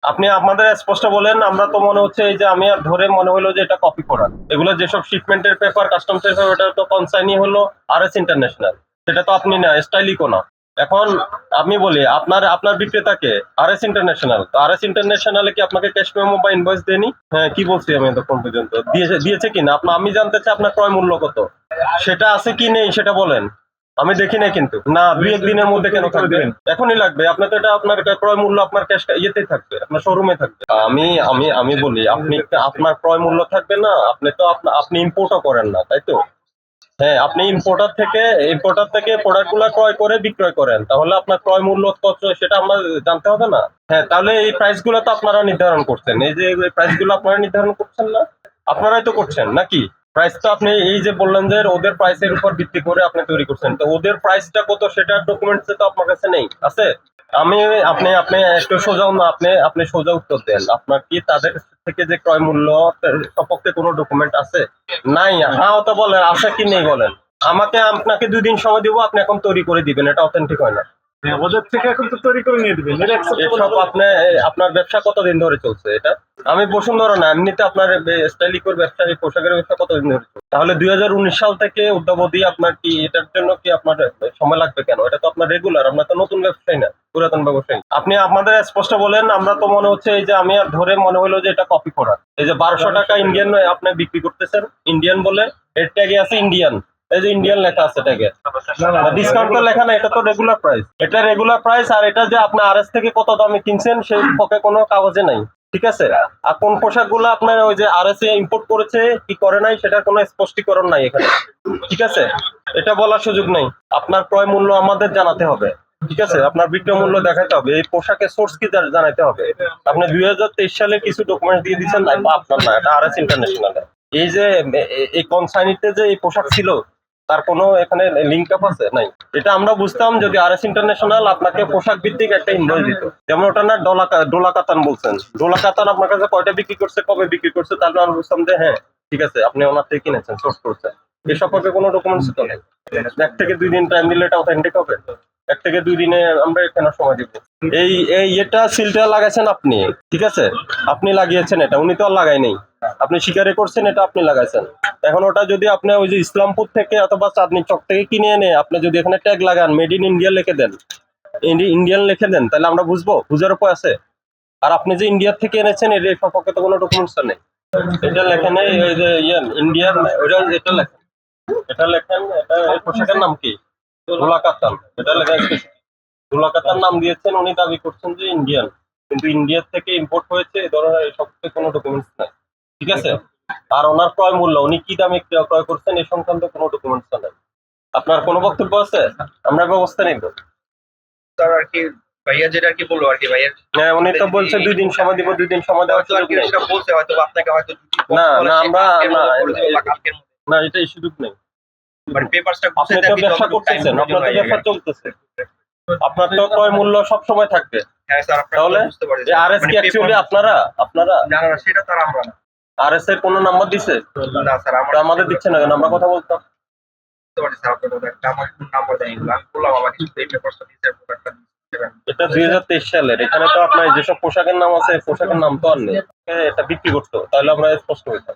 আপনি আপনাদের স্পষ্ট বলেন, আমরা তো মনে হচ্ছে এই যে আমি আর ধরে মনে হলো যে এটা কপি করা। এগুলো যেসব শিপমেন্টের পেপার, কাস্টমস এর পেপার, ওটা তো কনসাইনি হলো আরএস ইন্টারন্যাশনাল। সেটা তো আপনি না, স্টাইলিকো না। এখন আমি বলি আপনার আপনার বিক্রেতাকে আরএস ইন্টারন্যাশনাল। তো আরএস ইন্টারন্যাশনালে কি আপনাকে ক্যাশ মেমো বা ইনভয়েস দেয়নি? হ্যাঁ, কি বলছি আমি এতক্ষণ পর্যন্ত? দিয়েছে কিনা? আমি জানতে চাই আপনার ক্রয় মূল্য কত? সেটা আছে কি নেই সেটা বলেন। আমি দেখি নাই কিন্তু। না, ২-১ দিনের মধ্যে কেন থাকবে? এখনই লাগবে। আপনার তো এটা আপনার ক্রয় মূল্য আপনার ক্যাশ ইয়েতেই থাকবে, আপনার শোরুমে থাকবে। আমি আমি আমি বলি আপনি আপনার ক্রয় মূল্য থাকবে না, আপনি তো আপনি ইম্পোর্টও করেন না, তাই তো? হ্যাঁ, আপনি ইম্পোর্টার থেকে প্রোডাক্ট গুলা ক্রয় করে বিক্রয় করেন, তাহলে আপনার ক্রয় মূল্য কত সেটা আমরা জানতে হবে না? হ্যাঁ, তাহলে এই প্রাইস গুলো তো আপনারা নির্ধারণ করছেন। এই যে প্রাইস গুলো আপনারা নির্ধারণ করছেন না, আপনারাই তো করছেন নাকি? প্রাইস তো আপনি এই যে বললেন যে ওদের প্রাইসের উপর ভিত্তি করে আপনি তৈরি করছেন, তো ওদের প্রাইসটা কত সেটার ডকুমেন্টস তো আপনার কাছে নেই, আছে? আমি আপনি আপনি একটু সোজা না, আপনি সোজা উত্তর দেন। আপনার কি তাদের থেকে যে ক্রয় মূল্য সপক্ষে কোনো ডকুমেন্ট আছে? নাই। হ্যাঁ, তো বলেন আছে কি নেই বলেন। আপনাকে ২ দিন সময় দিব, আপনি এখন তৈরি করে দিবেন, এটা অথেন্টিক হয় না। হ্যাঁ, ওদের থেকে এখন তো তৈরি করে নিয়ে দিবেন, এটা acceptable এসব হবে? আপনার ব্যবসা কতদিন ধরে চলছে এটা? আমি বসুন্ধরা না, এমনিতে আপনার স্টাইলিকোর ব্যবসা, এই পোশাকের ব্যবসা কতদিন ধরে চলছে? তাহলে ২০১৯ সাল থেকে অদ্যাবধি আপনার কি এটার জন্য কি আপনার সময় লাগবে কেন? এটা তো আপনার রেগুলার, আপনার তো নতুন ব্যবসায়ী না, পুরাতন ব্যবসায়ী। আপনি আপনাদের স্পষ্ট বলেন, আমরা তো মনে হচ্ছে এই যে আমি আর ধরে মনে হলো যে এটা কপি করা। এই যে ১২০০ টাকা ইন্ডিয়ান আপনি বিক্রি করতেছেন, ইন্ডিয়ান বলে এর ট্যাগে আছে ইন্ডিয়ান। এই যে ইন্ডিয়ান লেখা আছে ট্যাগে, ডিসকাউন্ট তো লেখা না, এটা তো রেগুলার প্রাইস। এটা রেগুলার প্রাইস, আর এটা যে আপনি আরএস থেকে কত দামে কিনছেন সেই পক্ষে কোনো কাগজে নাই। ঠিক আছে? আর কোন পোশাকগুলো আপনার ওই যে আরএস এ ইম্পোর্ট করেছে কি করে নাই সেটার কোনো স্পষ্টীকরণ নাই এখানে। ঠিক আছে? এটা বলার সুযোগ নেই। আপনার ক্রয় মূল্য আমাদের জানাতে হবে। ঠিক আছে? আপনার বিক্রয় মূল্য দেখাতে হবে। এই পোশাকের সোর্স কি জানাতে হবে। আপনি ২০২৩ সালে কিছু ডকুমেন্ট দিয়ে দিচ্ছেন, আপনার না, এটা আরএস ইন্টারন্যাশনাল। এই যে এই কনসাইনিতে যে এই পোশাক ছিল তার কোনো এখানে লিঙ্ক আপ আছে? নাই। এটা আমরা বুঝতাম যদি আরএস ইন্টারন্যাশনাল আপনাকে পোশাক ভিত্তিক একটা ইনভয়েস দিত। যেমন ওটা না ডোলা কাতান বলছেন। ডোলা কাতান আপনার কাছে কয়টা বিক্রি করছে, কবে বিক্রি করছে, তাহলে আমরা বুঝতাম যে হ্যাঁ ঠিক আছে আপনি ওনার থেকে কিনেছেন, সোর্স করছেন। এই সম্পর্কে কোনো ডকুমেন্টস তো নেই। ১ থেকে ২ দিন টাইম দিলে এটা অথেন্টিক হবে? ১ থেকে ২ দিনে আমরা কেন সময় দিব? এটা সিলটা লাগাইছেন আপনি, ঠিক আছে? আপনি লাগিয়েছেন এটা, উনি তো আর লাগাই নেই। আপনি স্বীকারই করছেন এটা আপনি লাগাইছেন। এখন ওটা যদি আপনি ওই যে ইসলামপুর থেকে অথবা চাঁদনি চক থেকে কিনে এনে আপনি যদি এখানে ট্যাগ লাগান, মেড ইন ইন্ডিয়া লিখে দেন, ইন্ডিয়ান লিখে দেন, তাহলে আমরা বুঝবো, বুঝার উপায় আছে? আর আপনি যে ইন্ডিয়া থেকে এনেছেন এর সম্পর্কে তো কোনো ডকুমেন্টস নেই। এটা লেখেন এই যে ইন্ডিয়ান, ওইটা এটা লেখেন, এটা লেখেন, এটা এই পোশাকের নাম কি? ধোলা কাতান। এটা লেখা আছে। ধোলা কাতান নাম দিয়েছেন, উনি দাবি করছেন যে ইন্ডিয়ান, কিন্তু ইন্ডিয়া থেকে ইম্পোর্ট হয়েছে এই ধরনের এই সম্পর্কে কোনো ডকুমেন্টস নাই। ঠিক আছে? আর ওনার ক্রয় মূল্য উনি কি দামে ক্রয় করছেন এই সংক্রান্ত কোনো ডকুমেন্টস নাই। আপনার কোনো বক্তব্য আছে? আমরা ব্যবস্থা নিব। স্যার আর কি ভাইয়া যেটা আর কি বললো আর কি ভাইয়া, হ্যাঁ, উনি তো বলছে ২ দিন সময় দিব, 2 দিন সময় দেওয়ার হয়তো আর সুযোগ কি নেই। সেটা বলছে, হয়তো আপনাকে হয়তো না, না, আমরা আজকের না, মধ্যে করে দেবো বা কালকের মধ্যে, না, এটা এই সুযোগ নেই। বাট পেপারসটা আপনি গুছাইতে তো আর কি ব্যবসা যতটুকু টাইম করতেছেন, আপনার প্রয়োজন তো হয় ব্যবসা চলতেছে, আপনার তো ক্রয় মূল্য সব সময় থাকবে। হ্যাঁ স্যার, আপনারা তাহলে বুঝতে পারছি এই আরএস কি অ্যাকচুয়ালি আপনারা না না সেটা তার আমরা না। আরএস এর কোনো নাম্বার দিছে? না স্যার, তো আমাদের দিচ্ছে না কেন? আমরা কথা বলতাম। বুঝতে পারছি স্যার, আপনার কথা একটা আমার নাম্বার দেন, এগুলো আমি বললাম আমাকে এই পেপারসটা দিতে প্রোডাক্টটা দিতে। এটা ২০২৩ সালের, এখানে তো আপনার যেসব পোশাকের নাম আছে পোশাকের নাম তো আর নেই। এটা বিক্রি করতো, তাহলে আমরা স্পষ্ট হইতাম।